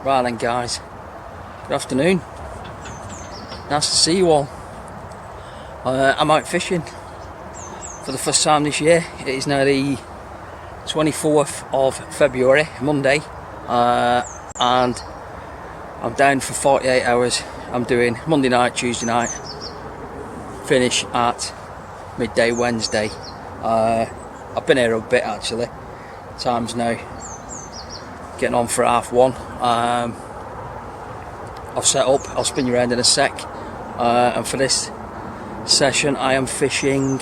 Right then guys, good afternoon, nice to see you all. I'm out fishing for the first time this year. It is now the 24th of February, Monday, and I'm down for 48 hours. I'm doing Monday night, Tuesday night, finish at midday Wednesday. I've been here a bit actually, time's now getting on for 1:30. I've set up, I'll spin you around in a sec, and for this session I am fishing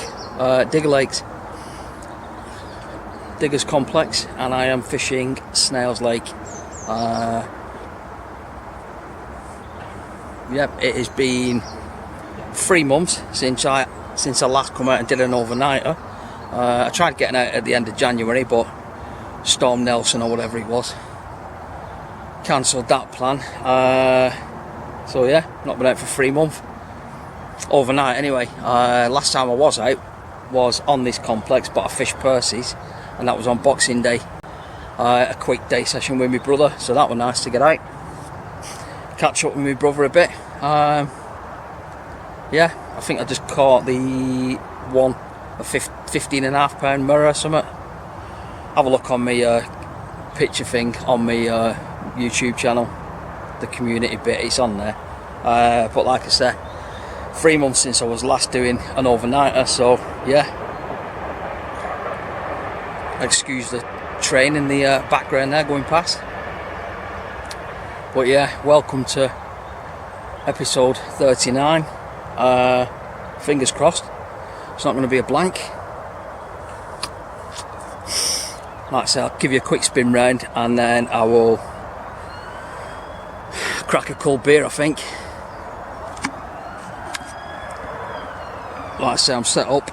Digger Lakes, Diggers Complex, and I am fishing Snails Lake. Yep, it has been 3 months since I last come out and did an overnighter. I tried getting out at the end of January, but Storm Nelson or whatever it was cancelled that plan. So yeah, not been out for 3 months. Overnight anyway. Last time I was out was on this complex, but I fished Percy's, and that was on Boxing Day. A quick day session with my brother, so that was nice to get out, catch up with my brother a bit. Yeah, I think I just caught the one, a 15.5 pound mirror or something. Have a look on my picture thing on my YouTube channel, the community bit, it's on there. But like I said, 3 months since I was last doing an overnighter, so yeah, excuse the train in the background there going past. But yeah, welcome to episode 39. Fingers crossed it's not going to be a blank. Like I said, I'll give you a quick spin round and then I will crack a cold beer, I think. Like I say, I'm set up,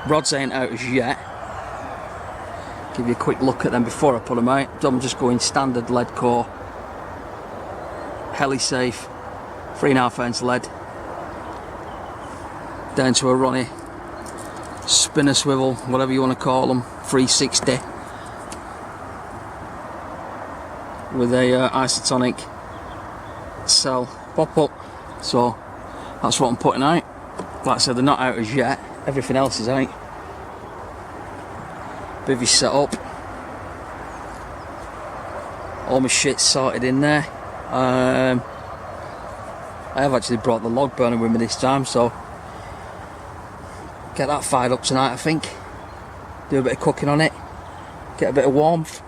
rods ain't out as yet. Give you a quick look at them before I put them out. I'm just going standard lead core, heli safe, 3.5 ounce lead, down to a Ronnie spinner swivel, whatever you want to call them, 360, with a isotonic cell pop up. So that's what I'm putting out. Like I said, they're not out as yet, everything else is out. Bivvy set up, all my shit's sorted in there. I have actually brought the log burner with me this time, so get that fired up tonight I think. Do a bit of cooking on it, get a bit of warmth,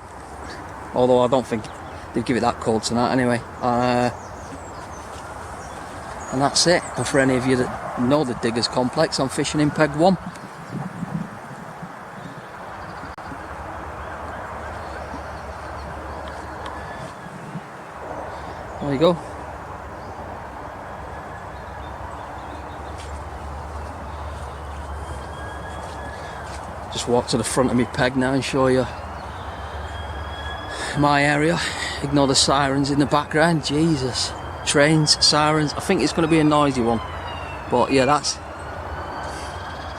although I don't think they'd give it that cold tonight anyway. And that's it. And for any of you that know the Diggers Complex, I'm fishing in Peg 1. There you go. Just walk to the front of my peg now and show you my area. Ignore the sirens in the background. Jesus. Trains, sirens. I think it's going to be a noisy one. But yeah, that's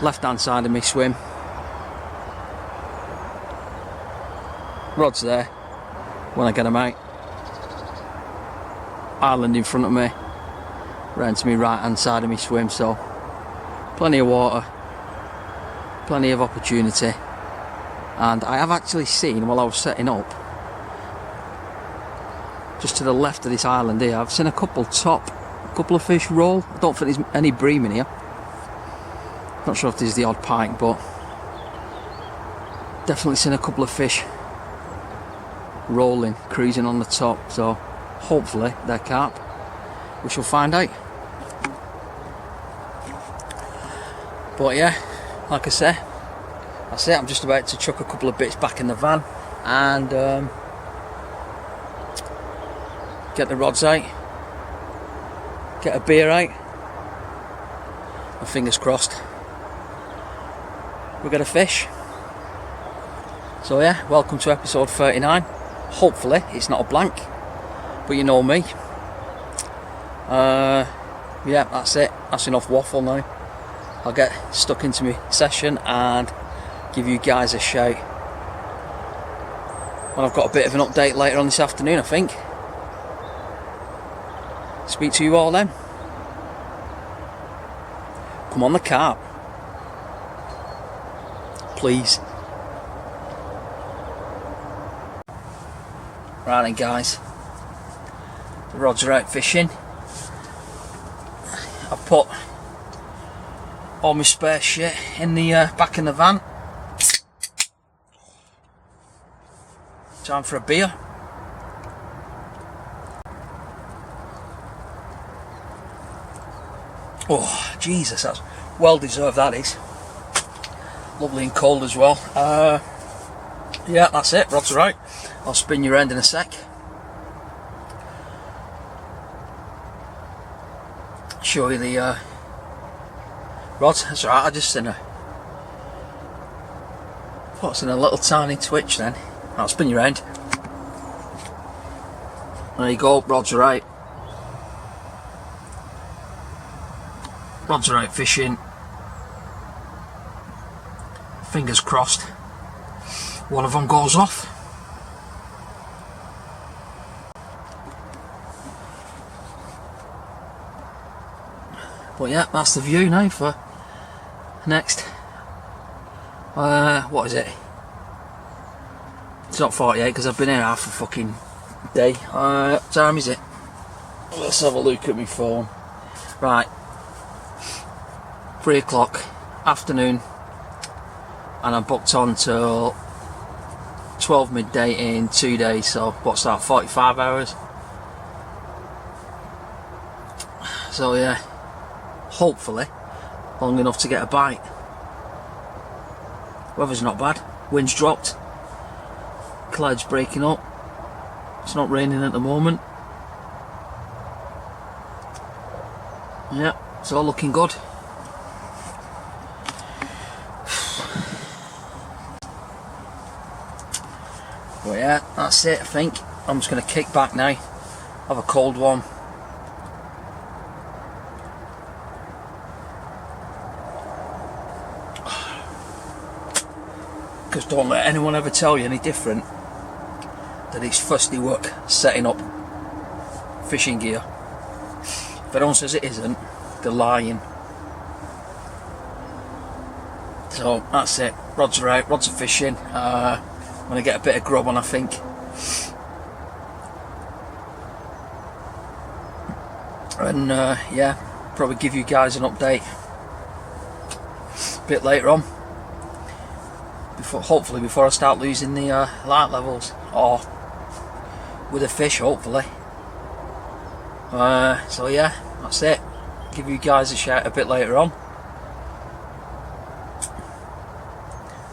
left hand side of me swim. Rod's there when I get them out. Island in front of me, round to me right hand side of me swim, so plenty of water, plenty of opportunity. And I have actually seen, while I was setting up, just to the left of this island here, I've seen a couple of fish roll. I don't think there's any bream in here. Not sure if there's the odd pike, but definitely seen a couple of fish rolling, cruising on the top, so hopefully they're carp. We shall find out. But yeah, like I say, that's it. I'm just about to chuck a couple of bits back in the van and get the rods out, get a beer out, and fingers crossed we're gonna fish. So yeah, welcome to episode 39. Hopefully it's not a blank, but you know me. Yeah, that's it. That's enough waffle now. I'll get stuck into my session and give you guys a shout And I've got a bit of an update later on this afternoon, I think. Speak to you all then. Come on the carp. Please. Right then guys. The rods are out fishing. I've put all my spare shit in the back in the van. Time for a beer. Oh Jesus, that's well deserved, that is. Lovely and cold as well. Yeah, that's it, rods are out. I'll spin your end in a sec. Show you the rods. That's right, I just seen a little tiny twitch then. I'll spin your end. There you go, rods are out. Rods are out fishing. Fingers crossed one of them goes off. But yeah, that's the view now for next what is it? It's not 48 because I've been here half a fucking day. What time is it? Let's have a look at my phone. Right, 3 o'clock afternoon, and I'm booked on till 12 midday in 2 days, so what's that, 45 hours? So yeah, hopefully long enough to get a bite. Weather's not bad, wind's dropped, clouds breaking up, it's not raining at the moment. Yeah, it's all looking good. But yeah, that's it I think. I'm just going to kick back now, have a cold one. Because don't let anyone ever tell you any different, that it's fusty work setting up fishing gear. If anyone says it isn't, they're lying. So that's it, rods are out, rods are fishing. I'm going to get a bit of grub on I think. And yeah, probably give you guys an update a bit later on. Hopefully before I start losing the light levels, or with a fish hopefully. So yeah, that's it. Give you guys a shout a bit later on.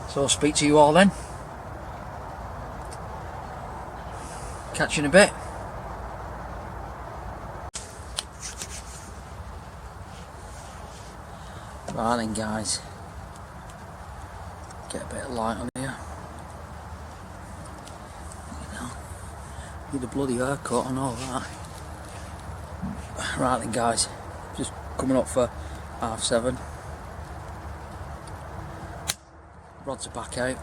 So I'll speak to you all then. Catch you in a bit. Right then guys, get a bit of light on here. You know, need a bloody haircut and all that. Right then guys, just coming up for 7:30. Rods are back out,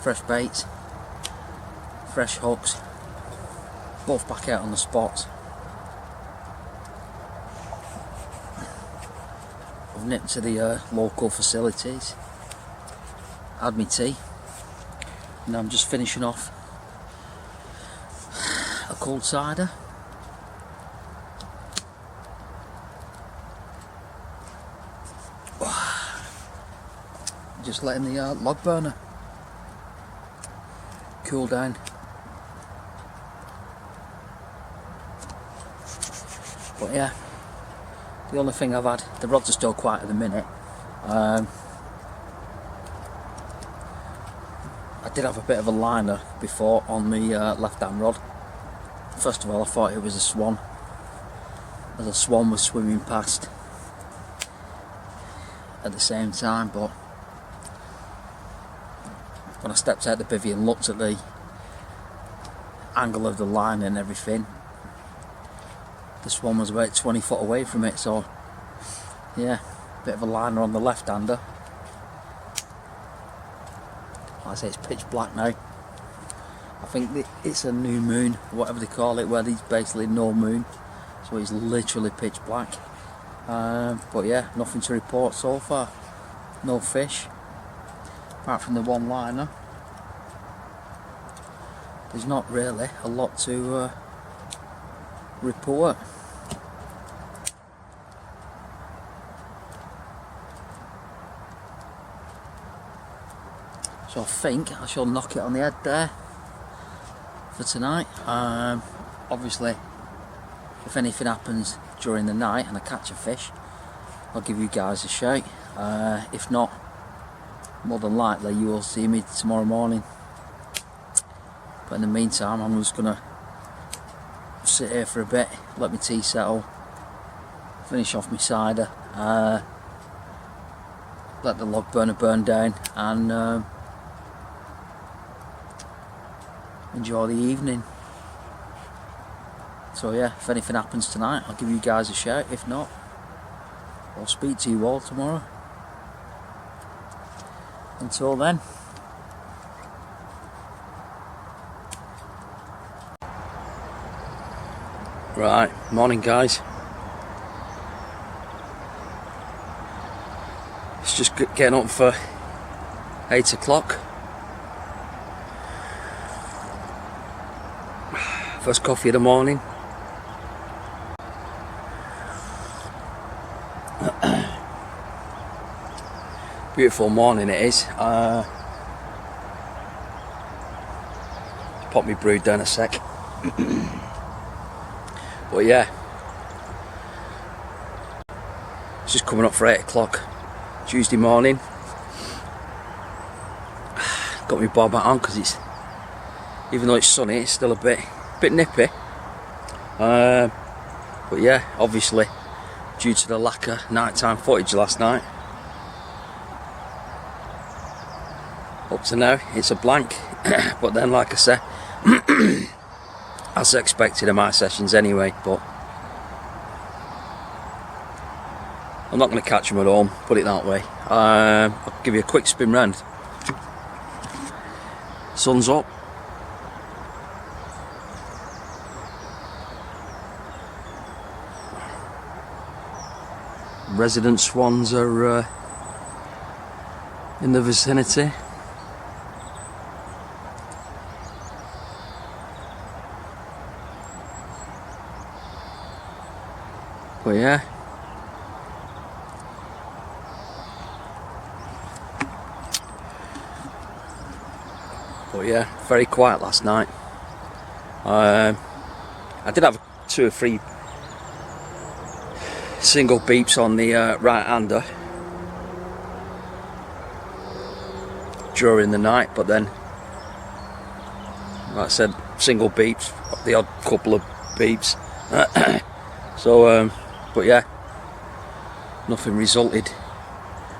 fresh baits, fresh hooks, both back out on the spots. I've nipped to the local facilities, had me tea, and I'm just finishing off a cold cider. Just letting the log burner cool down. But yeah, the only thing I've had, the rods are still quiet at the minute. I did have a bit of a liner before on the left hand rod. First of all I thought it was a swan, as a swan was swimming past at the same time, but when I stepped out the bivvy and looked at the angle of the line and everything, the swan was about 20 foot away from it. So yeah, bit of a liner on the left hander. Like I say, it's pitch black now. think it's a new moon, whatever they call it, where there's basically no moon, so it's literally pitch black. But yeah, nothing to report so far. No fish, apart from the one liner. There's not really a lot to report. So I think I shall knock it on the head there for tonight. Obviously, if anything happens during the night and I catch a fish, I'll give you guys a shout. If not, more than likely you will see me tomorrow morning. But in the meantime, I'm just gonna sit here for a bit, let my tea settle, finish off my cider, let the log burner burn down, and enjoy the evening. So yeah, if anything happens tonight, I'll give you guys a shout. If not, I'll speak to you all tomorrow. Until then. Right, morning guys. It's just getting up for 8 o'clock. First coffee of the morning. Beautiful morning it is. Pop me brew down a sec. But yeah, it's just coming up for 8 o'clock Tuesday morning. Got my bob hat on because it's, even though it's sunny, it's still a bit nippy. But yeah, obviously due to the lack of nighttime footage last night, up to now it's a blank. But then, like I say, as expected in my sessions anyway, but I'm not going to catch them at home, put it that way. I'll give you a quick spin round. Sun's up. Resident swans are in the vicinity. But yeah, very quiet last night. I did have 2 or 3 single beeps on the right-hander during the night, but then, like I said, single beeps, the odd couple of beeps. So, but yeah, nothing resulted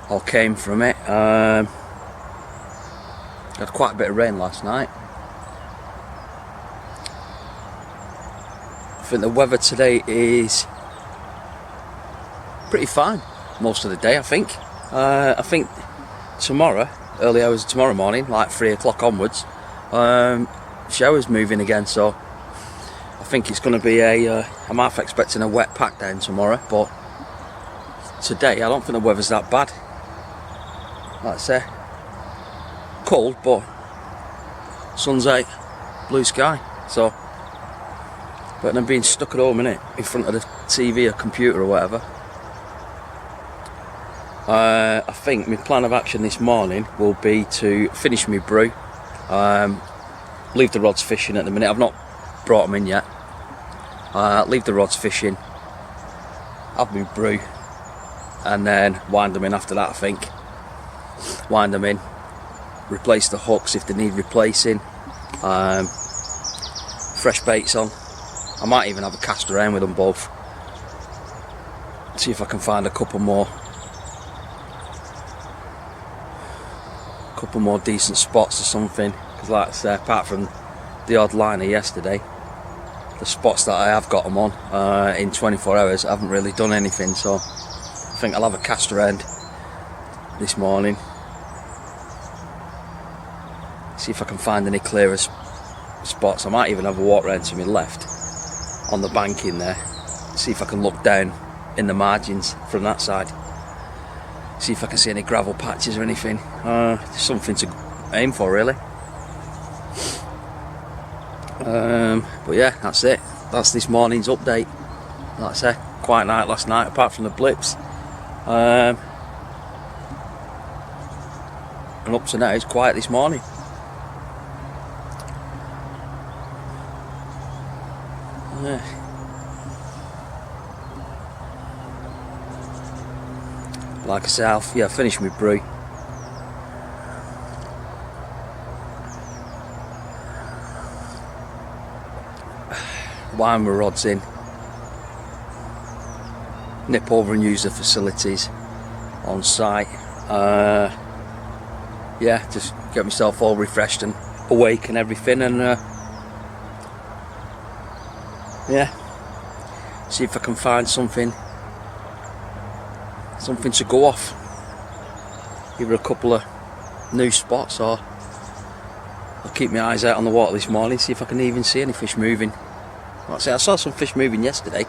or came from it. Had quite a bit of rain last night. I think the weather today is pretty fine most of the day. I think tomorrow, early hours of tomorrow morning, like 3 o'clock onwards, showers moving again, so I think it's going to be I'm half expecting a wet pack down tomorrow, but today I don't think the weather's that bad. Like I say, cold, but sun's out, blue sky, so better than being stuck at home, innit, in front of the TV or computer or whatever. I think my plan of action this morning will be to finish my brew, leave the rods fishing at the minute. I've not brought them in yet. Leave the rods fishing, have my brew, and then wind them in after that. I think wind them in, replace the hooks if they need replacing, fresh baits on. I might even have a cast around with them both, see if I can find a couple more decent spots or something, because like I say, apart from the odd liner yesterday, the spots that I have got them on in 24 hours, I haven't really done anything, so I think I'll have a cast around this morning, see if I can find any clearer spots. I might even have a walk round to my left on the bank in there, see if I can look down in the margins from that side, see if I can see any gravel patches or anything. Something to aim for, really. But yeah, that's it. That's this morning's update. Like I said, quiet night last night apart from the blips, and up to now it's quiet this morning. Yeah. Like I said, I'll finish my brew. Wind my rods in, nip over and use the facilities on site. Yeah, just get myself all refreshed and awake and everything, and yeah, see if I can find something to go off, either a couple of new spots, or I'll keep my eyes out on the water this morning, see if I can even see any fish moving. Like I say, I saw some fish moving yesterday,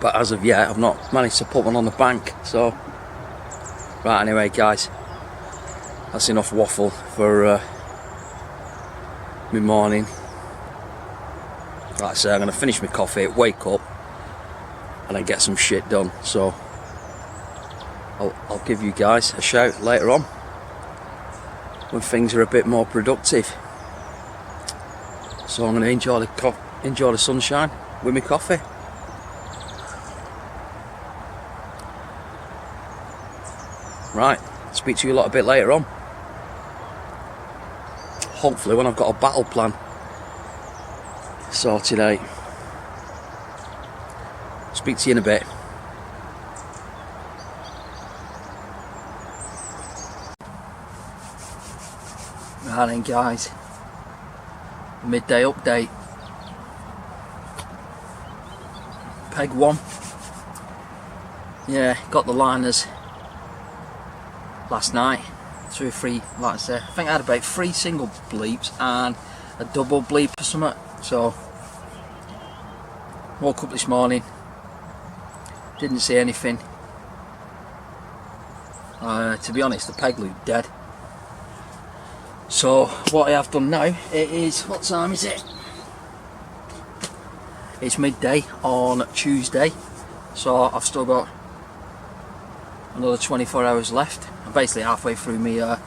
but as of yet I've not managed to put one on the bank. So right, anyway guys, that's enough waffle for my morning. Like I say, I'm going to finish my coffee, wake up, and then get some shit done. So I'll give you guys a shout later on when things are a bit more productive. So I'm going to enjoy the sunshine with my coffee. Right, speak to you a lot a bit later on. Hopefully when I've got a battle plan sorted out. Speak to you in a bit. Right then guys, midday update. Peg 1. Yeah, got the liners last night. 2 or 3, like I said, I think I had about 3 single bleeps and a double bleep or something. So woke up this morning, didn't see anything. To be honest, the peg looped dead. So what I have done now, it is, what time is it? It's midday on Tuesday, so I've still got another 24 hours left. I'm basically halfway through my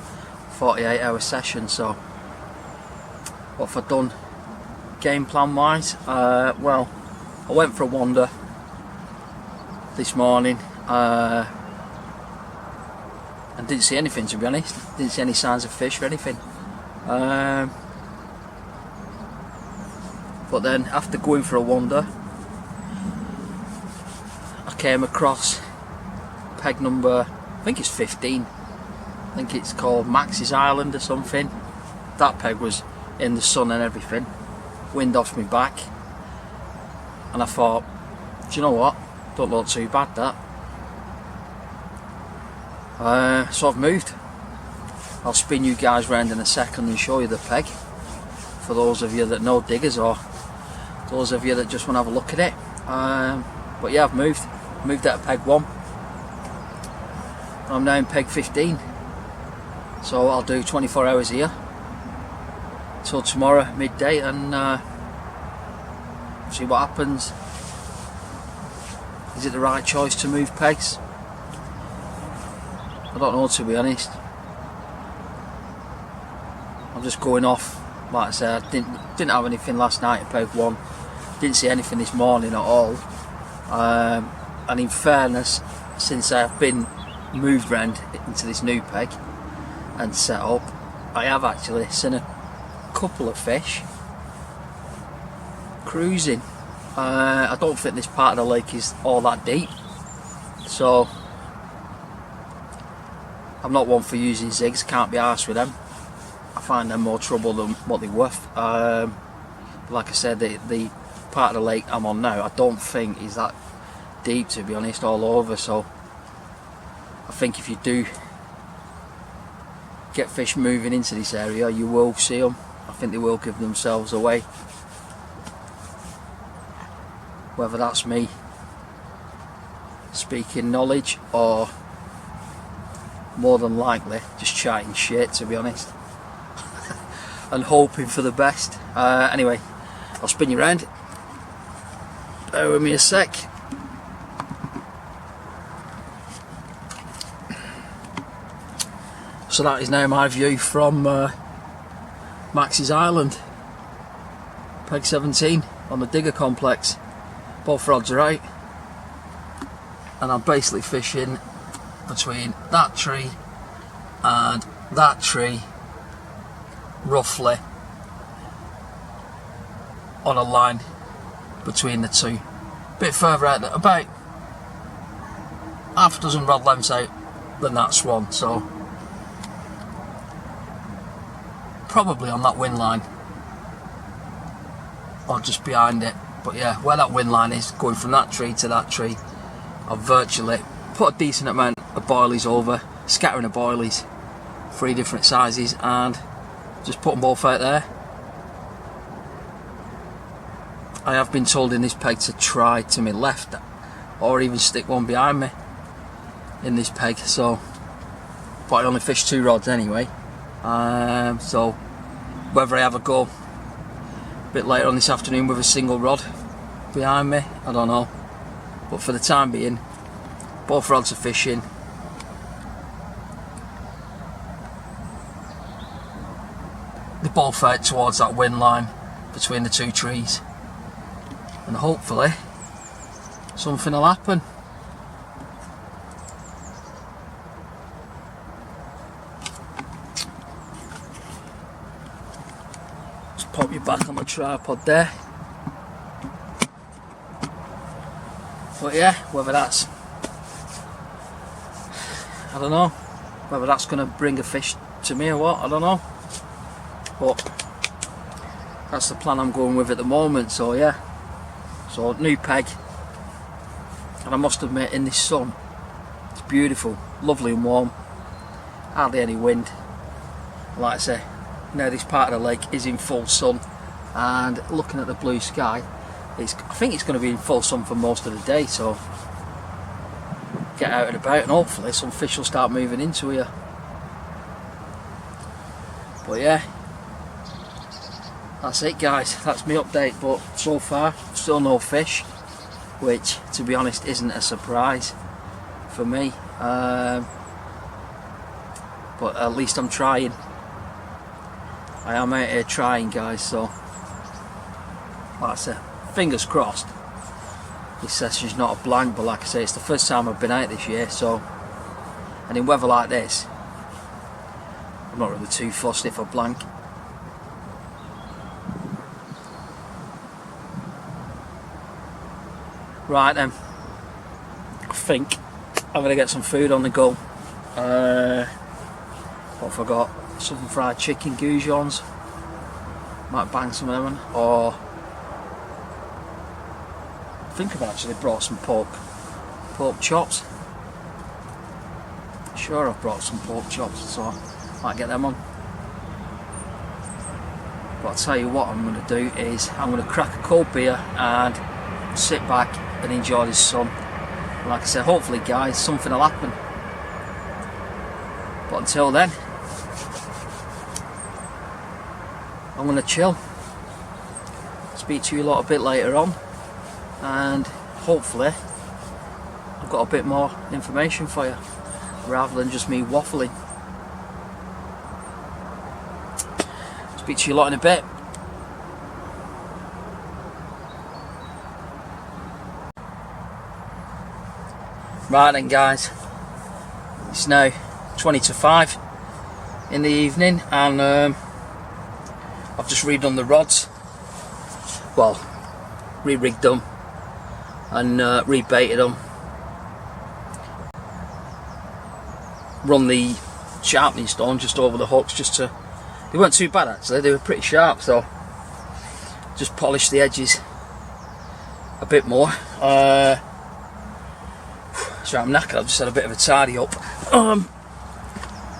48-hour session. So what have I done game plan wise? Well, I went for a wander this morning and didn't see anything, to be honest. Didn't see any signs of fish or anything. But then after going for a wander, I came across peg number, I think it's 15. I think it's called Max's Island or something. That peg was in the sun and everything, wind off my back, and I thought, do you know what, don't look too bad that. So I've moved. I'll spin you guys round in a second and show you the peg, for those of you that know diggers, or those of you that just want to have a look at it. But yeah, I've moved out of peg 1. I'm now in peg 15, so I'll do 24 hours here till tomorrow midday, and see what happens. Is it the right choice to move pegs? I don't know, to be honest. I'm just going off, like I said, I didn't have anything last night at peg 1, didn't see anything this morning at all, and in fairness, since I've been moved round into this new peg and set up, I have actually seen a couple of fish cruising. I don't think this part of the lake is all that deep, so I'm not one for using zigs, can't be arsed with them. I find them more trouble than what they're worth. Like I said, the part of the lake I'm on now, I don't think is that deep, to be honest, all over. So I think if you do get fish moving into this area, you will see them. I think they will give themselves away. Whether that's me speaking knowledge or more than likely just chatting shit, to be honest, and hoping for the best. Anyway, I'll spin you around. Bear with me a sec. So that is now my view from Max's Island, peg 17 on the digger complex. Both rods are out, and I'm basically fishing between that tree and that tree, roughly on a line between the two. A bit further out, about half a dozen rod lengths out than that swan, so probably on that wind line or just behind it. But yeah, where that wind line is, going from that tree to that tree, I've virtually put a decent amount of boilies over, scattering of boilies, 3 different sizes, and just put them both out there. I have been told in this peg to try to my left or even stick one behind me in this peg, so, but I only fished 2 rods anyway, so whether I have a go a bit later on this afternoon with a single rod behind me, I don't know, but for the time being both rods are fishing. They're both out towards that wind line between the 2 trees, and hopefully something will happen. Just pop you back on my tripod there. But yeah, whether that's, I don't know, whether that's going to bring a fish to me or what, I don't know, but that's the plan I'm going with at the moment. So yeah, so new peg, and I must admit, in this sun, it's beautiful, lovely and warm, hardly any wind. Like I say, now this part of the lake is in full sun, and looking at the blue sky, I think it's going to be in full sun for most of the day, so get out and about and hopefully some fish will start moving into here. But yeah, that's it guys, that's my update. But so far still no fish, which to be honest isn't a surprise for me, but at least I'm trying. I am out here trying guys, so like I said, fingers crossed this session's not a blank, but like I say, it's the first time I've been out this year, so, and in weather like this I'm not really too fussed if I blank. Right then, I think I'm going to get some food on the go. What have I got? Southern fried chicken goujons, might bang some of them, or I think I've actually brought some pork chops. Sure, I've brought some pork chops, so I might get them on. But I'll tell you what I'm going to do is I'm going to crack a cold beer and sit back and enjoy the sun. Like I said, hopefully guys, something will happen. But until then, I'm going to chill. Speak to you a lot a bit later on, and hopefully I've got a bit more information for you rather than just me waffling. Speak to you a lot in a bit. Right then guys, it's now 20 to 5 in the evening, and I've just redone the rods, well, re-rigged them and rebaited them, run the sharpening stone just over the hooks, just to, they weren't too bad actually, they were pretty sharp, so just polished the edges a bit more. So I'm knackered, I've just had a bit of a tidy up.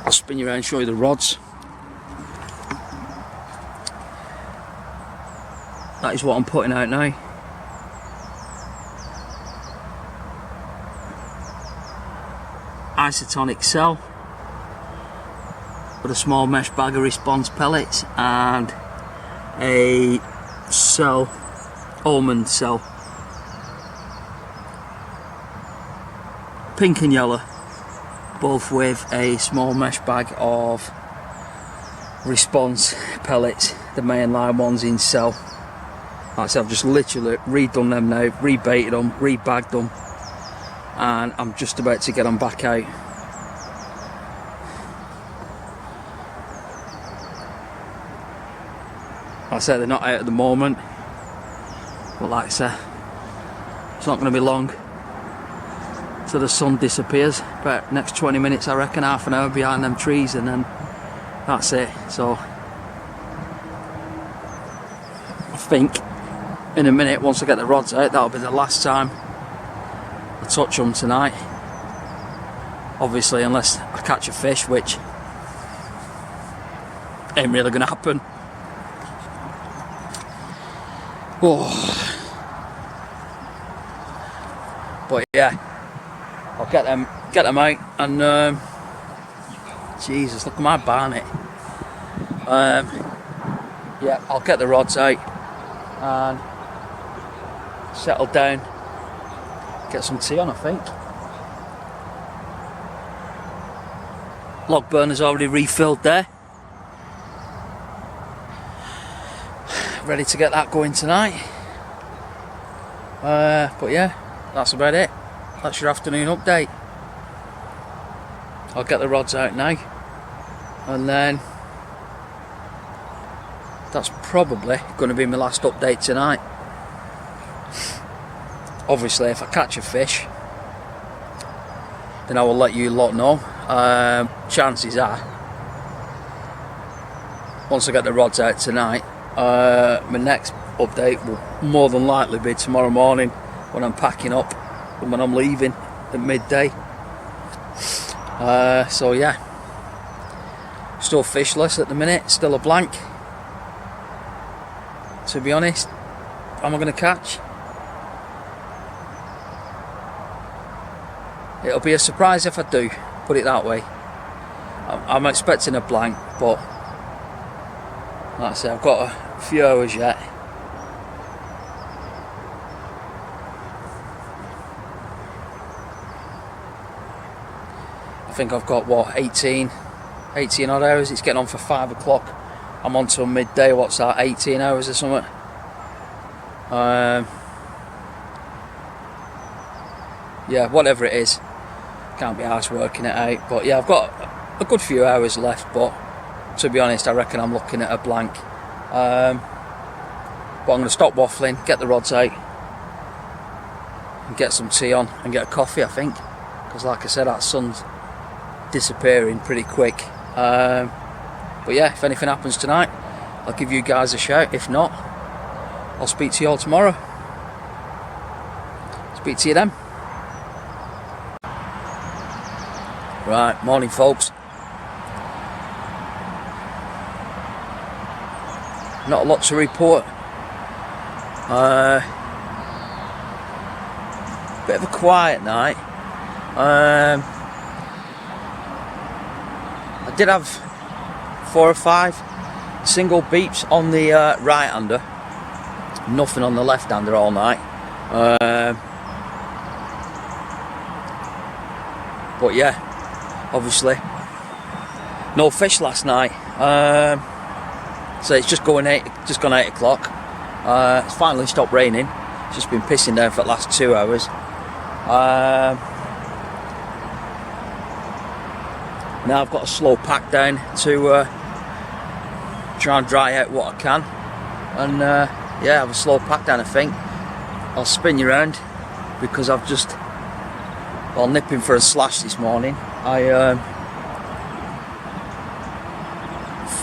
I'll spin you around and show you the rods. That is what I'm putting out now. Isotonic cell with a small mesh bag of response pellets and a cell, almond cell, pink and yellow, both with a small mesh bag of response pellets, the mainline ones in cell. Like I said, I've just literally redone them now, rebaited them, rebagged them, and I'm just about to get them back out. Like I said, they're not out at the moment, but like I said, it's not going to be long till the sun disappears. About next 20 minutes, I reckon, half an hour behind them trees, and then that's it. So I think in a minute, once I get the rods out, that'll be the last time I touch them tonight. Obviously, unless I catch a fish, which ain't really gonna happen. Oh. But yeah, I'll get them out, and Jesus, look at my barnet. Yeah, I'll get the rods out and settle down, get some tea on, I think. Log burner's already refilled there, ready to get that going tonight. But yeah, that's about it. That's your afternoon update. I'll get the rods out now, and then that's probably going to be my last update tonight. Obviously, if I catch a fish, then I will let you lot know. Chances are, once I get the rods out tonight, my next update will more than likely be tomorrow morning when I'm packing up and when I'm leaving at midday. So yeah, still fishless at the minute, still a blank. To be honest, am I going to catch? It'll be a surprise if I do, put it that way. I'm expecting a blank, but like I say, I've got a few hours yet. I think I've got, what, 18 odd hours. It's getting on for 5 o'clock. I'm on till midday. What's that, 18 hours or something? Yeah, whatever it is, can't be arsed working it out. But yeah, I've got a good few hours left, but to be honest, I reckon I'm looking at a blank. But I'm going to stop waffling, get the rods out, and get some tea on, and get a coffee, I think, because like I said, that sun's disappearing pretty quick. But yeah, if anything happens tonight, I'll give you guys a shout. If not, I'll speak to you all tomorrow. Speak to you then. Right, morning folks. Not a lot to report. Bit of a quiet night. I did have 4 or 5 single beeps on the right-hander. Nothing on the left-hander all night. But yeah, obviously no fish last night. So it's just gone 8 o'clock. It's finally stopped raining. It's just been pissing down for the last 2 hours. Now I've got a slow pack down to try and dry out what I can, and yeah, have a slow pack down. I think I'll spin you around because I've just, while nipping for a slash this morning, I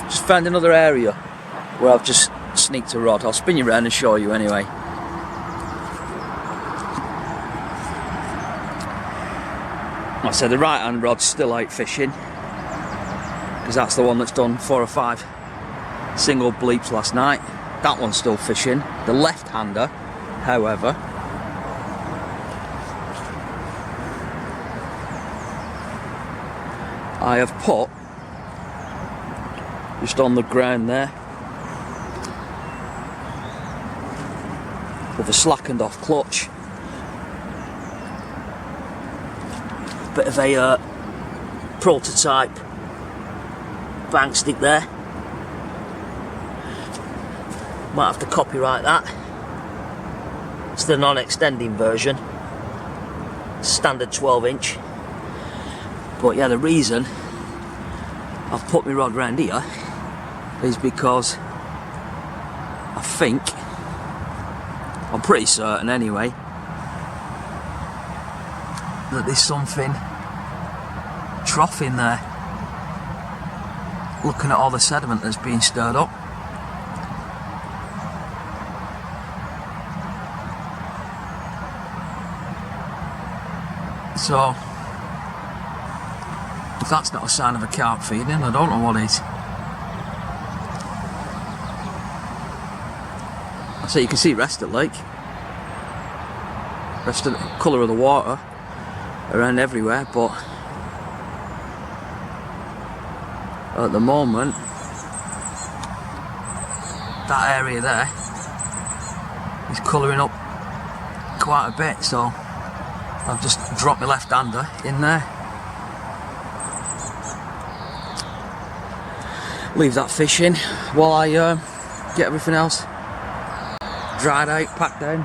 just found another area where I've just sneaked a rod. I'll spin you around and show you anyway. Like I said, the right hand rod's still out fishing. because that's the one that's done 4 or 5 single bleeps last night. That one's still fishing. The left-hander, however, I have put just on the ground there with a slackened off clutch. Bit of a prototype bank stick there. Might have to copyright that. It's the non-extending version, standard 12-inch. But yeah, the reason I've put my rod round here is because I think, I'm pretty certain anyway, that there's something troughing there. Looking at all the sediment that's being stirred up. So, if that's not a sign of a carp feeding, I don't know what is. So you can see rest at lake. Rest of the colour of the water around everywhere, but at the moment, that area there is colouring up quite a bit, so I've just dropped my left-hander in there. Leave that fish in while I get everything else dried out, packed down,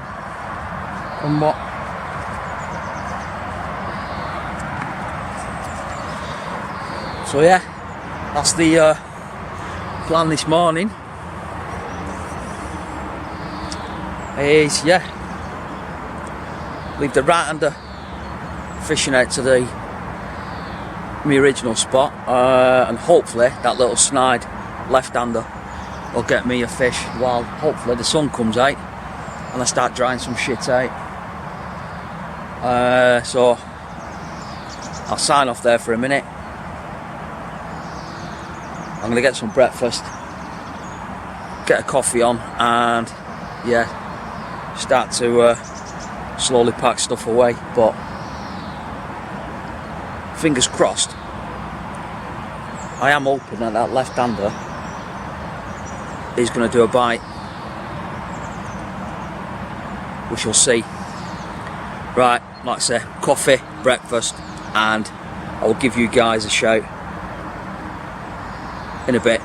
and what. So yeah, that's the plan this morning. Is leave the right-hander fishing out to my original spot, and hopefully that little snide left-hander will get me a fish while hopefully the sun comes out and I start drying some shit out. So I'll sign off there for a minute. I'm gonna get some breakfast, get a coffee on, and yeah, start to slowly pack stuff away. But fingers crossed, I am hoping that left-hander is going to do a bite. We shall see. Right, like I say, coffee, breakfast, and I will give you guys a shout in a bit,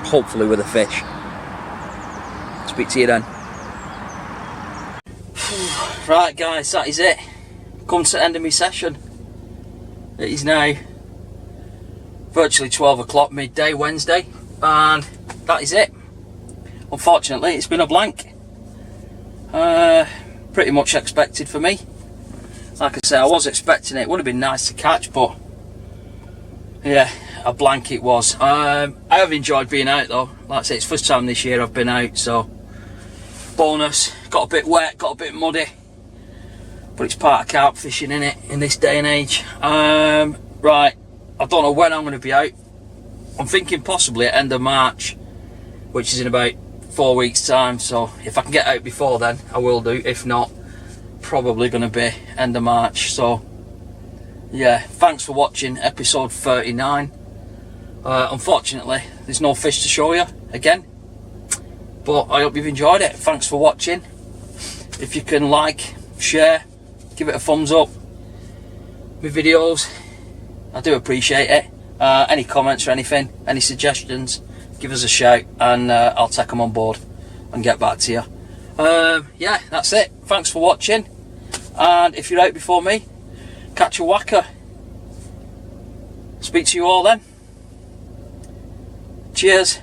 hopefully with a fish. Speak to you then. Right guys, that is it. Come to the end of my session. It is now virtually 12 o'clock midday Wednesday, and that is it. Unfortunately, it's been a blank. Pretty much expected for me. Like I say, I was expecting it. Would have been nice to catch, but yeah, a blank it was. I have enjoyed being out though. Like I say, it's first time this year I've been out, so bonus. Got a bit wet, got a bit muddy, but it's part of carp fishing, innit, in this day and age. Right, I don't know when I'm going to be out. I'm thinking possibly at end of March, which is in about 4 weeks time, so if I can get out before then I will do. If not, probably going to be end of March. So yeah, thanks for watching episode 39. Unfortunately there's no fish to show you again, but I hope you've enjoyed it. Thanks for watching. If you can like, share, give it a thumbs up, my videos, I do appreciate it. Any comments or anything, any suggestions, give us a shout, and I'll take them on board and get back to you. Yeah, that's it. Thanks for watching, and if you're out before me, catch a whacker. Speak to you all then. Cheers.